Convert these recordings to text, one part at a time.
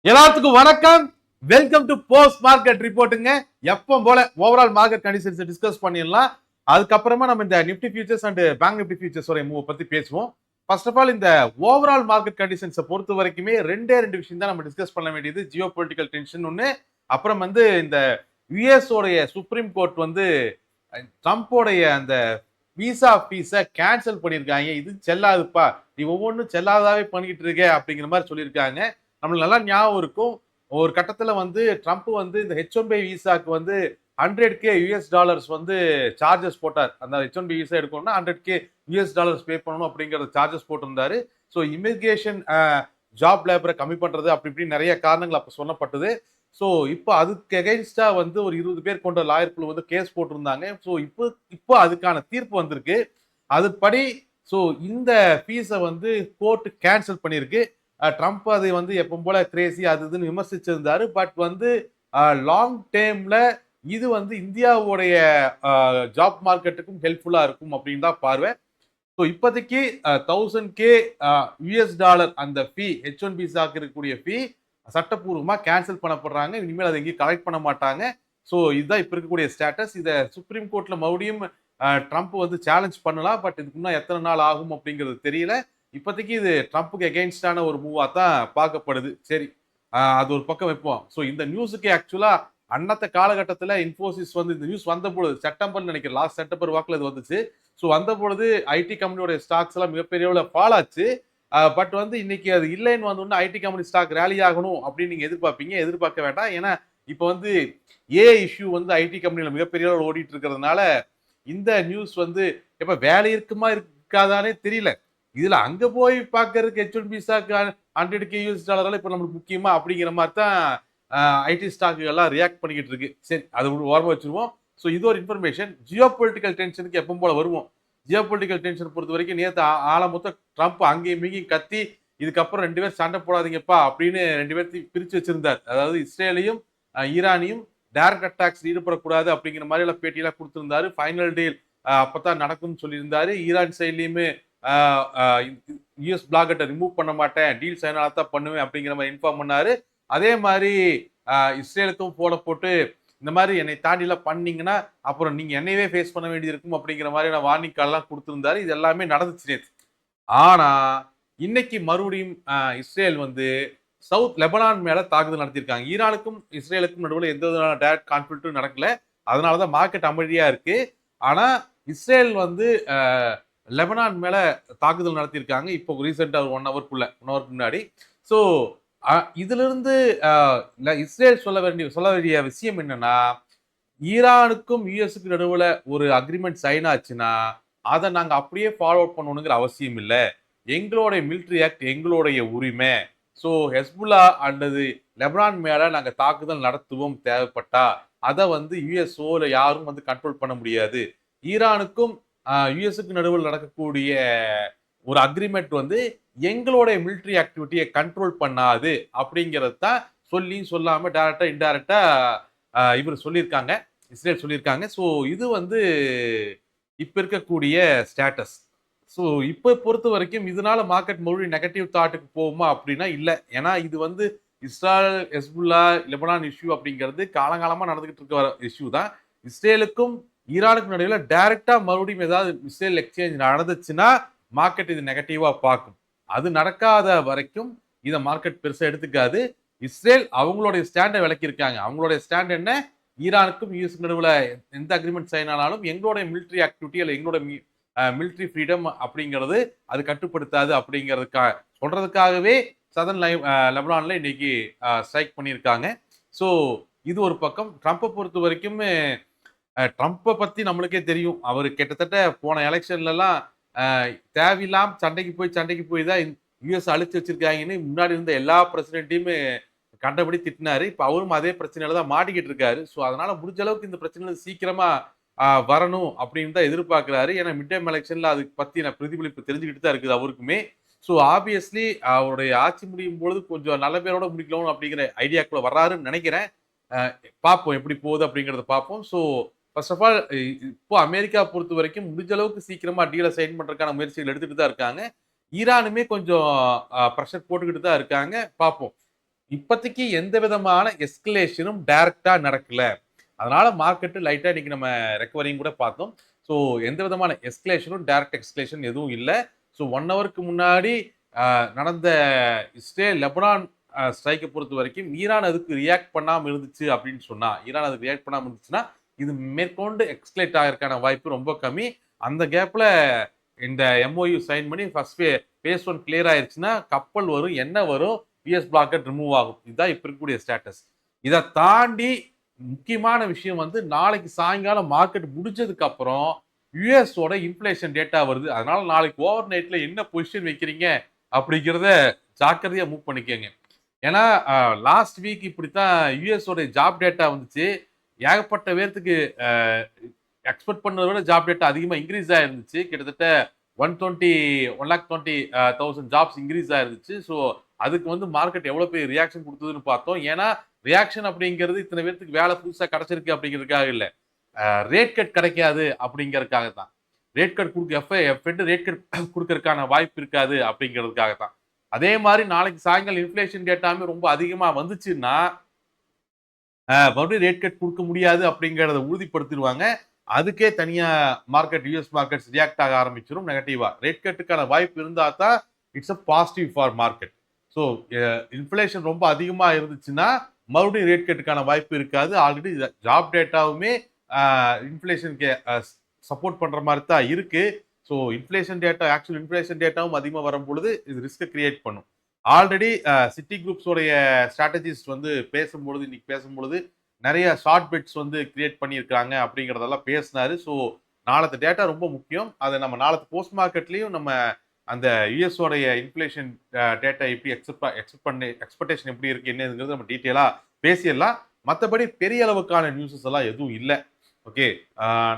எல்லாத்துக்கும் வணக்கம். Welcome to post market ரிப்போர்ட்டுங்க. எப்போ போல ஓவரால் மார்க்கெட் கண்டிஷன்ஸ் டிஸ்கஸ் பண்ணிடலாம். அதுக்கப்புறமா நம்ம இந்த Nifty futures and bank Nifty futures move பத்தி பேசுவோம். ஃபர்ஸ்ட் ஆஃப் ஆல் இந்த ஓவரால் மார்க்கெட் கண்டிஷன்ஸை பொறுத்த வரைக்குமே ரெண்டு விஷயம் தான் நம்ம டிஸ்கஸ் பண்ண வேண்டியது. ஜியோ பொலிட்டிக்கல் டென்ஷன் ஒன்று, அப்புறம் இந்த யுஎஸ் உடைய சுப்ரீம் கோர்ட் ட்ரம்ப்போடைய அந்த விசா ஃபீஸை கேன்சல் பண்ணியிருக்காங்க. இது செல்லாதுப்பா, நீ ஒவ்வொன்றும் செல்லாதாவே பண்ணிக்கிட்டு இருக்க அப்படிங்கிற மாதிரி சொல்லியிருக்காங்க. நம்மளுக்கு நல்லா ஞாபகம் இருக்கும், ஒரு கட்டத்துல ட்ரம்ப் இந்த H1B விசாக்கு $100K சார்ஜஸ் போட்டார். அந்த H1B விசா எடுக்கணும்னா $100K பே பண்ணணும் அப்படிங்கறது சார்ஜஸ் போட்டிருந்தாரு. ஸோ இமிகிரேஷன் ஜாப் லேபரை கம்மி பண்றது அப்படி இப்படி நிறைய காரணங்கள் அப்ப சொல்லப்பட்டது. ஸோ இப்போ அதுக்கு எகைன்ஸ்டா ஒரு 20 பேர் கொண்ட லாயர் குழு கேஸ் போட்டிருந்தாங்க. ஸோ இப்போ அதுக்கான தீர்ப்பு வந்திருக்கு. அதுபடி ஸோ இந்த ஃபீஸை கோர்ட் கேன்சல் பண்ணியிருக்கு. ட்ரம்ப் அதை எப்போ போல கிரேசி அது இதுன்னு விமர்சிச்சிருந்தாரு. பட் லாங் டேர்ம்ல இது இந்தியாவுடைய ஜாப் மார்க்கெட்டுக்கும் ஹெல்ப்ஃபுல்லா இருக்கும் அப்படின்னு தான் பார்வை. ஸோ இப்போதைக்கு $1000K அந்த ஃபீ H1B விசாக்கு இருக்கக்கூடிய ஃபீ சட்டப்பூர்வமா கேன்சல் பண்ணப்படுறாங்க. இனிமேல் அதை எங்கேயும் கலெக்ட் பண்ண மாட்டாங்க. ஸோ இதுதான் இப்ப இருக்கக்கூடிய ஸ்டேட்டஸ். இதை சுப்ரீம் கோர்ட்ல மறுபடியும் ட்ரம்ப் சேலஞ்ச் பண்ணலாம். பட் இதுக்கு முன்னா எத்தனை நாள் ஆகும் அப்படிங்கிறது தெரியல. இப்போதைக்கு இது ட்ரம்ப்புக்கு எகெயின்ஸ்டான ஒரு மூவா தான் பார்க்கப்படுது. சரி, அது ஒரு பக்கம் வைப்போம். ஸோ இந்த நியூஸுக்கு ஆக்சுவலா அன்னத்த காலகட்டத்தில் இன்ஃபோசிஸ் இந்த நியூஸ் வந்த பொழுது செப்டம்பர் நினைக்கிறேன், லாஸ்ட் செப்டம்பர் வாக்கில் இது வந்துச்சு. ஸோ வந்த பொழுது ஐடி கம்பெனியோட ஸ்டாக்ஸ் எல்லாம் மிகப்பெரிய அளவில் ஃபால் ஆச்சு. பட் இன்னைக்கு அது இல்லைன்னு வந்தோடனே ஐடி கம்பெனி ஸ்டாக் ரேலி ஆகணும் அப்படின்னு நீங்க எதிர்பார்ப்பீங்க. எதிர்பார்க்க வேண்டாம். ஏன்னா இப்போ ஏ இஷ்யூ ஐடி கம்பெனியில் மிகப்பெரிய அளவில் ஓடிட்டு இருக்கிறதுனால இந்த நியூஸ் எப்ப வேலை இருக்குமா இருக்காதானே தெரியல. இதுல அங்க போய் பாக்குறதுக்கு H1B விசாக்கு $100K இப்ப நம்மளுக்கு முக்கியமா அப்படிங்கிற மாதிரி தான் ஐடி ஸ்டாக்கு எல்லாம் ரியாக்ட் பண்ணிக்கிட்டு இருக்கு. சரி, அது ஓரமா வச்சிருவோம். ஸோ இது ஒரு இன்ஃபர்மேஷன். ஜியோ பொலிட்டிக்கல் டென்ஷனுக்கு எப்பவும் போல வருவோம். ஜியோ பொலிட்டிக்கல் டென்ஷன் பொறுத்த வரைக்கும் நேற்று ஆளமொத்த ட்ரம்ப் அங்கேயும் இங்கேயும் கத்தி இதுக்கப்புறம் 2 பேர் சண்டை போடாதீங்கப்பா அப்படின்னு 2 பேர்த்தையும் பிரிச்சு வச்சிருந்தார். அதாவது இஸ்ரேலையும் ஈரானையும் டைரக்ட் அட்டாக்ஸ் ஈடுபடக்கூடாது அப்படிங்கிற மாதிரி எல்லாம் பேட்டியெல்லாம் கொடுத்திருந்தாரு. ஃபைனல் டீல் அப்பதான் நடக்கும்னு சொல்லியிருந்தாரு. ஈரான் சைட்லயுமே யூஎஸ் பிளாக்கெட்டை ரிமூவ் பண்ண மாட்டேன், டீல் சைனால தான் பண்ணுவேன் அப்படிங்கிற மாதிரி இன்ஃபார்ம் பண்ணாரு. அதே மாதிரி இஸ்ரேலுக்கும் போட போட்டு இந்த மாதிரி என்னை தாண்டிலாம் பண்ணீங்கன்னா அப்புறம் நீங்க என்னையவே ஃபேஸ் பண்ண வேண்டியது இருக்கும் அப்படிங்கிற மாதிரி வார்னிங் கால்லாம் கொடுத்திருந்தாரு. இது எல்லாமே நடந்துச்சு நேற்று. ஆனா இன்னைக்கு மறுபடியும் இஸ்ரேல் சவுத் லெபனான் மேல தாக்குதல் நடத்தியிருக்காங்க. ஈரானுக்கும் இஸ்ரேலுக்கும் நடுவில் எந்த விதமான டைரக்ட் கான்ஃபிளிக்டும் நடக்கல. அதனாலதான் மார்க்கெட் அமைதியா இருக்கு. ஆனா இஸ்ரேல் லெபனான் மேல தாக்குதல் நடத்தியிருக்காங்க. இப்போ ரீசெண்டா ஒரு 1 ஹவருக்கு முன்னாடி. ஸோ இதுல இருந்து இஸ்ரேல் சொல்ல வேண்டிய விஷயம் என்னன்னா, ஈரானுக்கும் யுஎஸ்க்கு நடுவுல ஒரு அக்ரிமெண்ட் சைன் ஆச்சுன்னா அதை நாங்க அப்படியே ஃபாலோ பண்ணணுங்கிற அவசியம் இல்லை. எங்களுடைய மிலிட்ரி ஆக்ட் எங்களுடைய உரிமை. ஸோ ஹெஸ்புல்லா அல்லது லெபனான் மேல நாங்க தாக்குதல் நடத்துவோம் தேவைப்பட்டா. அதை யுஎஸ்ஓ யாரும் கண்ட்ரோல் பண்ண முடியாது. ஈரானுக்கும் யுஎஸ்க்கு நடுவில் நடக்கக்கூடிய ஒரு அக்ரிமெண்ட் எங்களுடைய மிலிட்ரி ஆக்டிவிட்டியை கண்ட்ரோல் பண்ணாது அப்படிங்கிறது தான் சொல்லாம டைரக்டா இன்டைரக்டா இவர் சொல்லியிருக்காங்க, இஸ்ரேல் சொல்லியிருக்காங்க. ஸோ இது இப்ப இருக்கக்கூடிய ஸ்டேட்டஸ். ஸோ இப்ப பொறுத்த வரைக்கும் இதனால மார்க்கெட் மறுபடியும் நெகட்டிவ் தாட்டுக்கு போகுமா அப்படின்னா இல்லை. ஏன்னா இது இஸ்ரேல் ஹெஸ்புல்லா லெபனான் இஷ்யூ அப்படிங்கிறது காலங்காலமா நடந்துகிட்டு இருக்க இஷ்யூ தான். இஸ்ரேலுக்கும் ஈரானுக்கு நடுவில் டைரக்டா மறுபடியும் ஏதாவது மிசைல் எக்ஸ்சேஞ்ச் நடந்துச்சுன்னா மார்க்கெட் இது நெகட்டிவா பார்க்கும். அது நடக்காத வரைக்கும் இதை மார்க்கெட் பெருசா எடுத்துக்காது. இஸ்ரேல் அவங்களுடைய ஸ்டாண்டை விளக்கியிருக்காங்க. அவங்களுடைய ஸ்டாண்ட் என்ன, ஈரானுக்கும் யூஎஸ் நடுவில் எந்த அக்ரிமெண்ட் சைன் ஆனாலும் எங்களுடைய மிலிட்ரி ஆக்டிவிட்டி அல்ல எங்களோட மிலிட்ரி ஃப்ரீடம் அப்படிங்கிறது அது கட்டுப்படுத்தாது அப்படிங்கிறதுக்காக சொல்றதுக்காகவே சதன் லெபனான்ல இன்னைக்கு ஸ்ட்ரைக் பண்ணியிருக்காங்க. ஸோ இது ஒரு பக்கம். ட்ரம்ப்பை பொறுத்த வரைக்கும் ட்ரம்ப்பை பத்தி நம்மளுக்கே தெரியும். அவர் கிட்டத்தட்ட போன எலெக்ஷன்ல எல்லாம் தேவையில்லாம சண்டைக்கு போய் தான் யுஎஸ் அழிச்சு வச்சிருக்காங்கன்னு முன்னாடி இருந்த எல்லா பிரசிடென்ட்டையுமே கண்டபடி திட்டினாரு. இப்ப அவரும் அதே பிரச்சனையில தான் மாட்டிக்கிட்டு இருக்காரு. ஸோ அதனால முடிஞ்ச அளவுக்கு இந்த பிரச்சனை சீக்கிரமா வரணும் அப்படின்னு தான் எதிர்பார்க்கிறாரு. ஏன்னா மிட் டைம் எலெக்ஷன்ல அதுக்கு பத்தி பிரதிபலிப்பு தெரிஞ்சுக்கிட்டு தான் இருக்குது அவருக்குமே. ஸோ ஆப்வியஸ்லி அவருடைய ஆட்சி முடியும் பொழுது கொஞ்சம் நல்ல பேரோட முடிக்கணும் அப்படிங்கிற ஐடியாக்குள்ள வர்றாருன்னு நினைக்கிறேன். பார்ப்போம் எப்படி போகுது அப்படிங்கிறத பார்ப்போம். ஸோ ஃபர்ஸ்ட் ஆஃப் ஆல் இப்போ அமெரிக்கா பொறுத்த வரைக்கும் முடிஞ்ச அளவுக்கு சீக்கிரமா டீலை சைன் பண்றதுக்கான முயற்சிகள் எடுத்துட்டு தான் இருக்காங்க. ஈரானுமே கொஞ்சம் ப்ரெஷர் போட்டுக்கிட்டு தான் இருக்காங்க. பார்ப்போம். இப்போதைக்கு எந்த விதமான எஸ்கலேஷனும் டைரக்டா நடக்கல. அதனால மார்க்கெட் லைட்டா இன்னைக்கு நம்ம ரெக்கவரிங் கூட பார்த்தோம். ஸோ எந்த விதமான எஸ்கலேஷனும் டைரக்ட் எஸ்கலேஷன் எதுவும் இல்ல. ஸோ 1 ஹவருக்கு முன்னாடி நடந்த இஸ்ரேல் லெபனான் ஸ்ட்ரைக்க பொறுத்தவரைக்கும் ஈரான் அதுக்கு ரியாக்ட் பண்ணாம இருந்துச்சு அப்படின்னு சொன்னா, ஈரான் அதுக்கு ரியாக்ட் பண்ணாம இருந்துச்சுன்னா, இது மேற்கொண்டு எஸ்கலேட் ஆகறதுக்கான வாய்ப்பு ரொம்ப கம்மி. அந்த கேப்ல இந்த எம்ஓயு சைன் பண்ணி ஃபர்ஸ்ட் பேஸ் 1 கிளியர் ஆயிருச்சுன்னா, கப்பல் வரும், எண்ணெய் வரும், யுஎஸ் பிளாக்கெட் ரிமூவ் ஆகும். இதுதான் இப்ப இருக்கக்கூடிய ஸ்டேட்டஸ். இதை தாண்டி முக்கியமான விஷயம் வந்து நாளைக்கு சாயங்காலம் மார்க்கெட் முடிஞ்சதுக்கு அப்புறம் யுஎஸ் ஓட இன்ஃப்ளேஷன் டேட்டா வருது. அதனால நாளைக்கு ஓவர் நைட்ல என்ன பொசிஷன் வைக்கிறீங்க அப்படிங்கிறத ஜாக்கிரதையா மூவ் பண்ணிக்கோங்க. ஏன்னா லாஸ்ட் வீக் இப்படித்தான் யுஎஸ் ஓட ஜாப் டேட்டா வந்துச்சு. ஏகப்பட்ட பேர்த்துக்கு எக்ஸ்பெக்ட் பண்ணதை விட ஜாப் டேட்டா அதிகமாக இன்க்ரீஸ் ஆயிருந்துச்சு. கிட்டத்தட்ட 1,20,000 ஜாப்ஸ் இன்க்ரீஸ் ஆயிருந்துச்சு. ஸோ அதுக்கு வந்து மார்க்கெட் எவ்வளோ பெரிய ரியாக்ஷன் கொடுத்ததுன்னு பார்த்தோம். ஏன்னா ரியாக்ஷன் அப்படிங்கிறது இத்தனை பேருக்கு வேலை புதுசாக கிடைச்சிருக்கு அப்படிங்கிறதுக்காக இல்லை, ரேட் கட் கிடைக்காது அப்படிங்கிறதுக்காக தான். ரேட் கட் கொடுக்க ரேட் கட் கொடுக்கறதுக்கான வாய்ப்பு இருக்காது அப்படிங்கிறதுக்காக தான். அதே மாதிரி நாளைக்கு சாயங்காலம் இன்ஃப்ளேஷன் டேட்டாமே ரொம்ப அதிகமாக வந்துச்சுன்னா மறுபடியும் ரேட் கட் கொடுக்க முடியாது அப்படிங்கிறத உறுதிப்படுத்திடுவாங்க. அதுக்கே தனியா மார்க்கெட் யூஎஸ் மார்க்கெட்ஸ் ரியாக்ட் ஆக ஆரம்பிச்சிடும் நெகட்டிவா. ரேட் கட்டுக்கான வாய்ப்பு இருந்தா தான் it's a positive for market. So inflation ரொம்ப அதிகமா இருந்துச்சுன்னா மறுபடியும் ரேட் கட்டுக்கான வாய்ப்பு இருக்காது. ஆல்ரெடி ஜாப் டேட்டாவுமே இன்ஃப்ளேஷனுக்கு சப்போர்ட் பண்ற மாதிரி தான் இருக்கு. ஸோ ஆக்சுவல் இன்ஃப்ளேஷன் டேட்டாவும் அதிகமாக வரும் பொழுது இது ரிஸ்கை கிரியேட் பண்ணும். ஆல்ரெடி சிட்டி குரூப்ஸோடைய ஸ்ட்ராட்டஜிஸ்ட் வந்து இன்னைக்கு பேசும்பொழுது நிறைய ஷார்ட் பெட்ஸ் வந்து கிரியேட் பண்ணியிருக்காங்க அப்படிங்கிறதெல்லாம் பேசினாரு. ஸோ நாளത്തെ டேட்டா ரொம்ப முக்கியம். அதை நம்ம நாளത്തെ போஸ்ட் மார்க்கெட்லையும் நம்ம அந்த யூஎஸோடைய இன்ஃப்ளேஷன் டேட்டா எப்படி எக்ஸ்பெக்டேஷன் எப்படி இருக்கு என்னங்கிறது நம்ம டீட்டெயிலாக பேசிடலாம். மற்றபடி பெரிய அளவுக்கான நியூஸஸ் எல்லாம் எதுவும் இல்லை. ஓகே,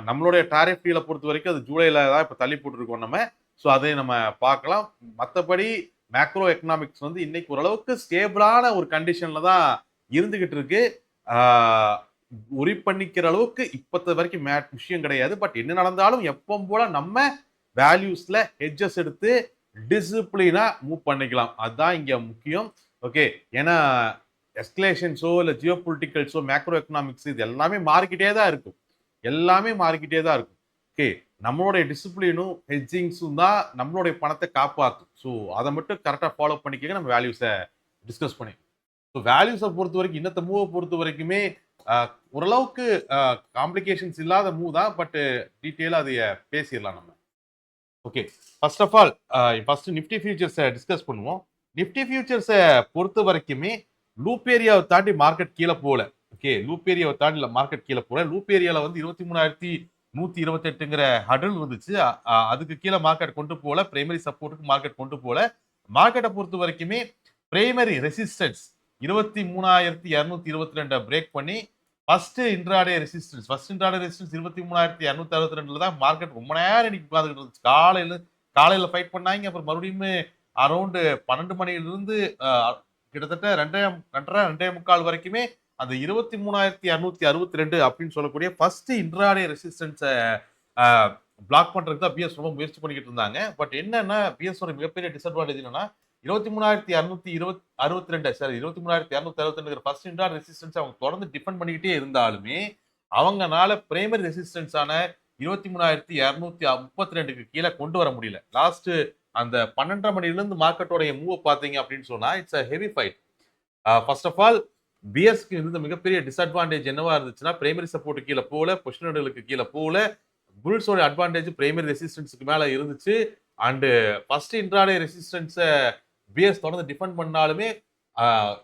நம்மளுடைய டாரிஃப் டீலை பொறுத்த வரைக்கும் அது ஜூலைல தான் இப்போ தள்ளி போட்டுருக்கோம் நம்ம. ஸோ அதை நம்ம பார்க்கலாம். மற்றபடி மேக்ரோ எக்கனாமிக்ஸ் வந்து இன்னைக்கு ஓரளவுக்கு ஸ்டேபிளான ஒரு கண்டிஷன்ல தான் இருந்துகிட்டு இருக்கு. உரி பண்ணிக்கிற அளவுக்கு இப்பத்த வரைக்கும் விஷயம் கிடையாது. பட் என்ன நடந்தாலும் எப்பவும் போல நம்ம வேல்யூஸ்ல ஹெட்ஜஸ் எடுத்து டிசிப்ளினா மூவ் பண்ணிக்கலாம். அதுதான் இங்க முக்கியம். ஓகே, ஏன்னா எஸ்கலேஷன்ஸோ இல்லை ஜியோ பொலிட்டிக்கல்ஸோ மேக்ரோ எக்கனாமிக்ஸ் இது எல்லாமே மாறிக்கிட்டே தான் இருக்கும். ஓகே, நம்மளுடைய டிசிப்ளினும் ஹெட்ஜிங்ஸும் தான் நம்மளுடைய பணத்தை காப்பாற்றும். ஸோ அதை மட்டும் கரெக்டாக ஃபாலோ பண்ணிக்க நம்ம வேல்யூஸை டிஸ்கஸ் பண்ணி. ஸோ வேல்யூஸை பொறுத்த வரைக்கும் இன்னத்த மூவை பொறுத்த வரைக்குமே ஓரளவுக்கு காம்ப்ளிகேஷன்ஸ் இல்லாத மூவ் தான். பட் டீட்டெயிலாக அதை பேசிடலாம் நம்ம. Okay, first of all first Nifty ஃபியூச்சர்ஸை டிஸ்கஸ் பண்ணுவோம். நிஃப்டி ஃபியூச்சர்ஸை பொறுத்த வரைக்குமே லூப் ஏரியாவை தாண்டி மார்க்கெட் கீழே போகல. ஓகே, லூப் ஏரியாவை தாண்டி மார்க்கெட் கீழே போகல. லூப் ஏரியாவில் வந்து 23,128ங்கிற ஹடல் இருந்துச்சு. அதுக்கு கீழே மார்க்கெட் கொண்டு போகல. பிரைமரி சப்போர்ட்டுக்கு மார்க்கெட் கொண்டு போகல. மார்க்கெட்டை பொறுத்த வரைக்குமே பிரைமரி ரெசிஸ்டன்ஸ் 23,222 பிரேக் பண்ணி ஃபர்ஸ்ட் இன்ட்ராடே ரெசிஸ்டன்ஸ் 23,262 தான் மார்க்கெட் ரொம்ப நேரம் இன்னைக்கு உட்காந்துக்கிட்டு இருந்துச்சு. காலையில ஃபைட் பண்ணாங்க. அப்புறம் மறுபடியும் அரௌண்டு 12 மணிலிருந்து கிட்டத்தட்ட 2:30 வரைக்குமே அந்த 23,262 அப்படின்னு சொல்லக்கூடிய ஃபர்ஸ்ட் இன்ட்ராடே ரெசிஸ்டன்ஸை பிளாக் பண்றதுக்கு தான் பிஎஸ் ரொம்ப முயற்சி பண்ணிக்கிட்டு இருந்தாங்க. பட் என்னன்னா பிஎஸ் ஒரு மிகப்பெரிய டிஸ்அட்வான்டேஜ் என்னன்னா 23,262 ஃபர்ஸ்ட் இன்ட்ராடே ரெசிஸ்டன்ஸ் அவங்க தொடர்ந்து டிஃபெண்ட் பண்ணிக்கிட்டே இருந்தாலுமே அவங்கனால பிரைமரி ரெசிஸ்டன்ஸான 23,232க்கு கீழே கொண்டு வர முடியல. லாஸ்ட் அந்த 12:30 மணிலிருந்து மார்க்கெட்டோடைய மூவ் பார்த்தீங்க அப்படின்னு சொன்னா it's a heavy fight. First of all பிஎஸ்க்கு இருந்த மிகப்பெரிய டிஸ்அட்வான்டேஜ் என்னவா இருந்துச்சுன்னா பிரைமரி சப்போர்ட் கீழே போகல, பொசிஷனர்களுக்கு கீழே போகல. புல்ஸோட அட்வான்டேஜ் பிரைமரி ரெசிஸ்டன்ஸுக்கு மேல இருந்துச்சு. அண்ட் ஃபர்ஸ்ட் இன்ட்ராடே ரெசிஸ்டன்ஸை பிஎஸ் தொடர்ந்து டிஃபெண்ட் பண்ணாலுமே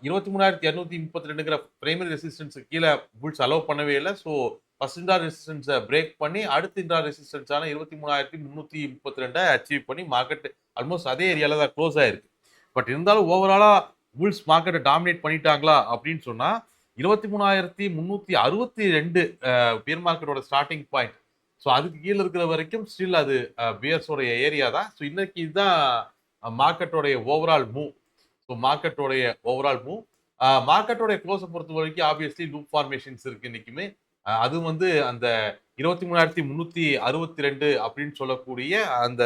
23,232ங்கிற பிரைமரி ரெசிஸ்டன்ஸுக்கு கீழே புல்ஸ் அலோவ் பண்ணவே இல்லை. ஸோ ஃபர்ஸ்ட் இன்ட்ராடே ரெசிஸ்டன்ஸை பிரேக் பண்ணி அடுத்த இன்ட்ராடே ரெசிஸ்டன்ஸான 23,332 அச்சீவ் பண்ணி மார்க்கெட் ஆல்மோஸ்ட் அதே ஏரியால தான் க்ளோஸ் ஆயிருக்கு. பட் இருந்தாலும் ஓவராலா புல்ஸ் மார்க்கெட்டை டாமினேட் பண்ணிட்டாங்களா அப்படின்னு சொன்னா 23,362 பியர் மார்க்கெட்டோட ஸ்டார்டிங் பாயிண்ட். ஸோ அதுக்கு கீழே இருக்கிற வரைக்கும் ஸ்டில் அது பியர்ஸோடைய ஏரியா தான். ஸோ இன்னைக்கு இதுதான் மார்க்கெட்டோடைய ஓவரால் மூவ். ஸோ மார்க்கெட்டோடைய க்ளோஸை பொறுத்த வரைக்கும் ஆப்வியஸ்லி லூப் ஃபார்மேஷன்ஸ் இருக்கு இன்னைக்குமே. அது வந்து அந்த 23,362 அப்படின்னு சொல்லக்கூடிய அந்த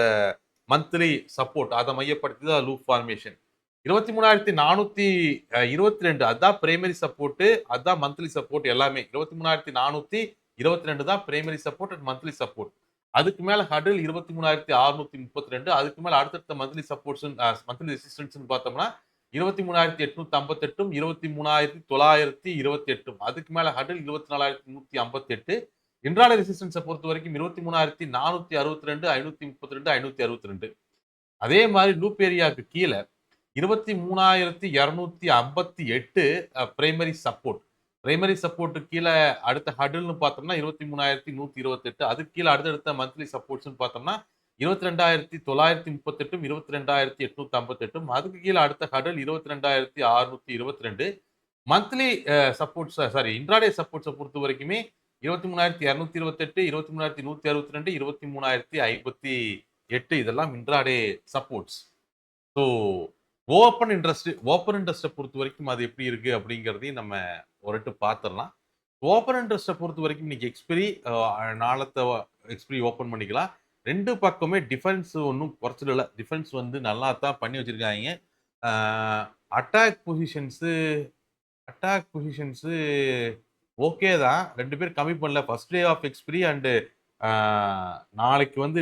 மந்த்லி சப்போர்ட் அதை மையப்படுத்தி தான் லூப் ஃபார்மேஷன். 23,422 அதான் பிரைமரி சப்போர்ட், அதான் மந்த்லி சப்போர்ட் எல்லாமே. 23,422 தான் primary support and monthly support. அதுக்கு மேல ஹடில் 23,632. அதுக்கு மேல அடுத்தடுத்த மந்த்லி சப்போர்ட்ஸ் மந்த்லி ரெசிஸ்டன்ஸ் பார்த்தோம்னா 23,858ம் 23,928. அதுக்கு மேல ஹடில் 24,158. இன்ட்ராடே ரெசிஸ்டன்ஸை பொறுத்த வரைக்கும் 23,462, 532, 562. அதே மாதிரி லூப் ஏரியாவுக்கு கீழே 23,258 பிரைமரி சப்போர்ட். பிரைமரி சப்போர்ட் கீழே அடுத்த ஹடில்னு பார்த்தோம்னா 23,128. அதுக்கு கீழே அடுத்தடுத்த மந்த்லி சப்போர்ட்ஸ்னு பார்த்தோம்னா 22,938ம் 22,858. அதுக்கு கீழே அடுத்த ஹடில் 22,622. மந்த்லி சப்போர்ட்ஸ் இன்ட்ராடே சப்போர்ட்ஸை பொறுத்த வரைக்குமே 23,228, 23,162, 23,058 இதெல்லாம் இன்ட்ராடே சப்போர்ட்ஸ். ஸோ ஓப்பன் இன்ட்ரெஸ்ட்டை பொறுத்த வரைக்கும் அது எப்படி இருக்கு அப்படிங்கிறதையும் நம்ம ஒருட்டு பார்த்துடலாம். ஓப்பன் இன்ட்ரெஸ்ட்டை பொறுத்த வரைக்கும் இன்னைக்கு எக்ஸ்பிரி நாளத்தை எக்ஸ்பிரி ஓப்பன் பண்ணிக்கலாம். ரெண்டு பக்கமே டிஃபென்ஸ் ஒன்றும் குறைச்சல் இல்லை. டிஃபென்ஸ் வந்து நல்லா தான் பண்ணி வச்சிருக்காங்க. அட்டாக் பொசிஷன்ஸு ஓகே தான். 2 பேர் கம்மி பண்ணல. First day of expiry and நாளைக்கு வந்து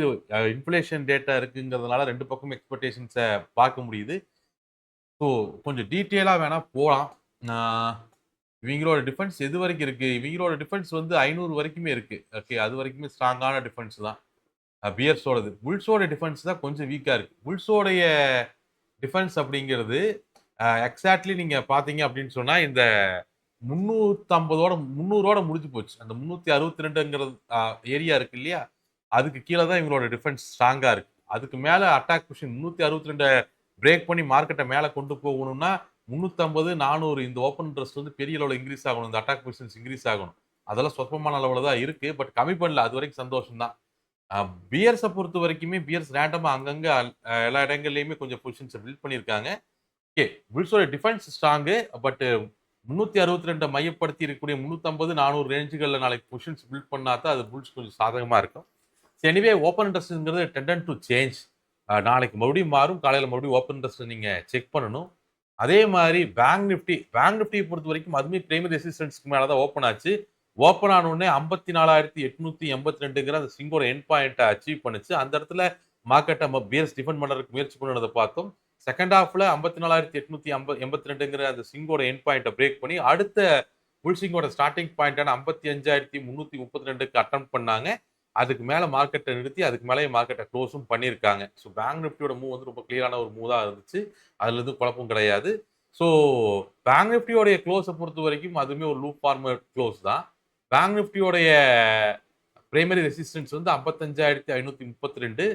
இன்ஃப்ளேஷன் டேட்டா இருக்குங்கிறதுனால 2 பக்கமும் எக்ஸ்பெக்டேஷன்ஸை பார்க்க முடியுது. ஸோ கொஞ்சம் டீட்டெயிலாக வேணா போகலாம். இவங்களோட டிஃபென்ஸ் எது வரைக்கும் இருக்கு? இவங்களோட டிஃபென்ஸ் வந்து 500 வரைக்குமே இருக்கு. ஓகே, அது வரைக்குமே ஸ்ட்ராங்கான டிஃபென்ஸ் தான் பியர்ஸோடது. புல்ஸோட டிஃபென்ஸ் தான் கொஞ்சம் வீக்காக இருக்கு. புல்ஸோடைய டிஃபென்ஸ் அப்படிங்கிறது எக்ஸாக்ட்லி நீங்க பார்த்தீங்க அப்படின்னு சொன்னா இந்த 300ஓட முடிஞ்சு போச்சு. அந்த 362ங்கிறது ஏரியா இருக்கு இல்லையா, அதுக்கு கீழே தான் இவங்களோட டிஃபென்ஸ் ஸ்ட்ராங்கா இருக்கு. அதுக்கு மேல அட்டாக் பொசிஷன் 362 பிரேக் பண்ணி மார்க்கெட்டை மேல கொண்டு போகணும்னா 350, 400 இந்த ஓப்பன் இன்ட்ரெஸ்ட் வந்து பெரிய அளவில் இன்க்ரீஸ் ஆகணும். இந்த அட்டாக் பொசிஷன்ஸ் இன்க்ரீஸ் ஆகணும். அதெல்லாம் சொற்பமான அளவில் தான் இருக்கு. பட் கம்மி பண்ணல. அது வரைக்கும் சந்தோஷம் தான். பியர்ஸை பொறுத்த வரைக்குமே பியர்ஸ் ரேண்டமா அங்கங்க எல்லா இடங்கள்லயுமே கொஞ்சம் பொசிஷன்ஸை பில்ட் பண்ணியிருக்காங்க. ஓகே, புல்ஸோட டிஃபென்ஸ் ஸ்ட்ராங்கு. பட் 362 மையப்படுத்தி இருக்கக்கூடிய 350, 400 ரேஞ்சுகளில் நாளைக்கு பொசிஷன்ஸ் பில்ட் பண்ணா தான் அது புல்ஸ் கொஞ்சம் சாதகமாக இருக்கும். எனிவே ஓப்பன் இன்ட்ரெஸ்ட்ங்கிறது டெண்டன் டு சேஞ்ச். நாளைக்கு மறுபடியும் மாறும். காலையில் மறுபடியும் ஓப்பன் இன்ட்ரெஸ்ட் நீங்கள் செக் பண்ணணும். அதே மாதிரி பேங்க் நிஃப்டியை பொறுத்த வரைக்கும் அதுவுமே பிரைமரி ரெசிஸ்டன்ஸ்க்கு மேலே தான் ஓப்பன் ஆச்சு. ஓப்பன் ஆன உடனே 54,882ங்கிற அந்த சிங்கோட எண்ட் பாயிண்ட்டை அச்சீவ் பண்ணுச்சு. அந்த இடத்துல மார்க்கெட்டை பியர்ஸ் டிஃபெண்ட் பண்ணுறதுக்கு முயற்சி பண்ணுறதை பார்த்தோம். செகண்ட் ஹாஃப்ல 54,882ங்கிற அந்த சிங்கோட எண்ட் பாயிண்ட்டை பிரேக் பண்ணி அடுத்த புல்சிங்கோட ஸ்டார்டிங் பாயிண்டான 55,332க்கு அட்டம் பண்ணாங்க. அதுக்கு மேல மார்க்கெட்டை நிறுத்தி அதுக்கு மேலே மார்க்கெட்டை க்ளோஸும் பண்ணியிருக்காங்க. ஸோ பேங்க் நிஃப்டியோட மூவ் வந்து ரொம்ப கிளியரான ஒரு மூவ் தான் இருந்துச்சு. அதுல இருந்து குழப்பம் கிடையாது. ஸோ பேங்க் நிஃப்டியோடைய க்ளோஸை பொறுத்த வரைக்கும் அதுவுமே ஒரு லூப் ஃபார்மட் க்ளோஸ் தான். பேங்க் நிஃப்டியோடைய பிரைமரி ரெசிஸ்டன்ஸ் வந்து 55,532.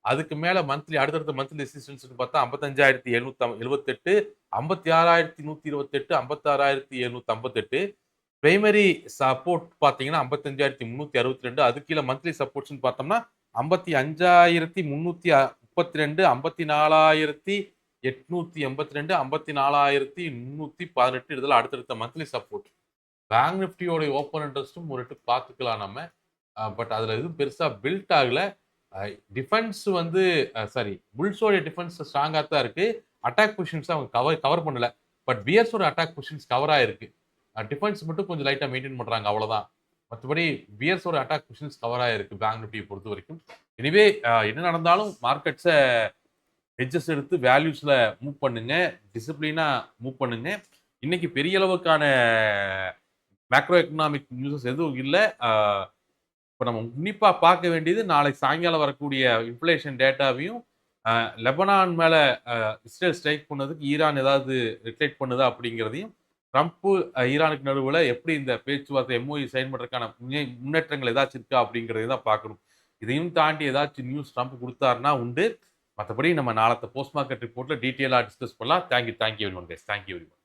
அதுக்கு மேல அடுத்தடுத்த மந்த்லி ரெசிஸ்டன்ஸ் பார்த்தா 55,778, 56,128, 56,758. பிரைமரி சப்போர்ட் பார்த்தீங்கன்னா 55,362. அது கீழே மந்த்லி சப்போர்ட்ஸ்னு பார்த்தோம்னா 55,332, 54,882, 54,318 இதெல்லாம் அடுத்தடுத்த மந்த்லி சப்போர்ட். பேங்க் நிஃப்டியோட ஓப்பன் இன்ட்ரெஸ்ட்டும் ஒரு பார்த்துக்கலாம் நம்ம. பட் அதுல எதுவும் பெருசா பில்ட் ஆகல. டிஃபென்ஸ் வந்து புல்ஸோட டிஃபென்ஸ் ஸ்ட்ராங்கா தான் இருக்கு. அட்டாக் பொசிஷன்ஸ் அவங்க கவர் பண்ணல. பட் பியர்ஸோட அட்டாக் பொசிஷன்ஸ் கவர் ஆயிருக்கு. டிஃபென்ஸ் மட்டும் கொஞ்சம் லைட்டா மெயின்டைன் பண்றாங்க, அவ்வளவுதான். மற்றபடி பியர்ஸோட அட்டாக் பொசிஷன்ஸ் கவர் ஆயிருக்கு பேங்க் நிஃப்டியை பொறுத்த வரைக்கும். எனிவே என்ன நடந்தாலும் மார்க்கெட்ஸை ஹெட்ஜஸ் எடுத்து வேல்யூஸ்ல மூவ் பண்ணுங்க, டிசிப்ளினா மூவ் பண்ணுங்க. இன்னைக்கு பெரிய அளவுக்கான மேக்ரோ எக்கனாமிக் நியூஸஸ் எதுவும் இல்லை. இப்போ நம்ம உன்னிப்பாக பார்க்க வேண்டியது நாளைக்கு சாயங்காலம் வரக்கூடிய இன்ஃப்ளேஷன் டேட்டாவையும் லெபனான் மேலே இஸ்ரேல் ஸ்ட்ரைக் பண்ணதுக்கு ஈரான் ஏதாவது ரிஃப்ளெக்ட் பண்ணுதா அப்படிங்கிறதையும், ட்ரம்ப்பு ஈரானுக்கு நடுவில் எப்படி இந்த பேச்சுவார்த்தை எம்ஓஇ சைன் பண்ணுறதுக்கான முன்னேற்றங்கள் ஏதாச்சும் இருக்கா அப்படிங்கிறதையும் தான் பார்க்கணும். இதையும் தாண்டி ஏதாச்சும் நியூஸ் ட்ரம்ப் கொடுத்தாருன்னா உண்டு. மற்றபடி நம்ம நாளത്തെ போஸ்ட் மார்க்கெட் ரிப்போர்ட்டில் டீட்டெயிலாக டிஸ்கஸ் பண்ணலாம். Thank you very much. Thank you very much.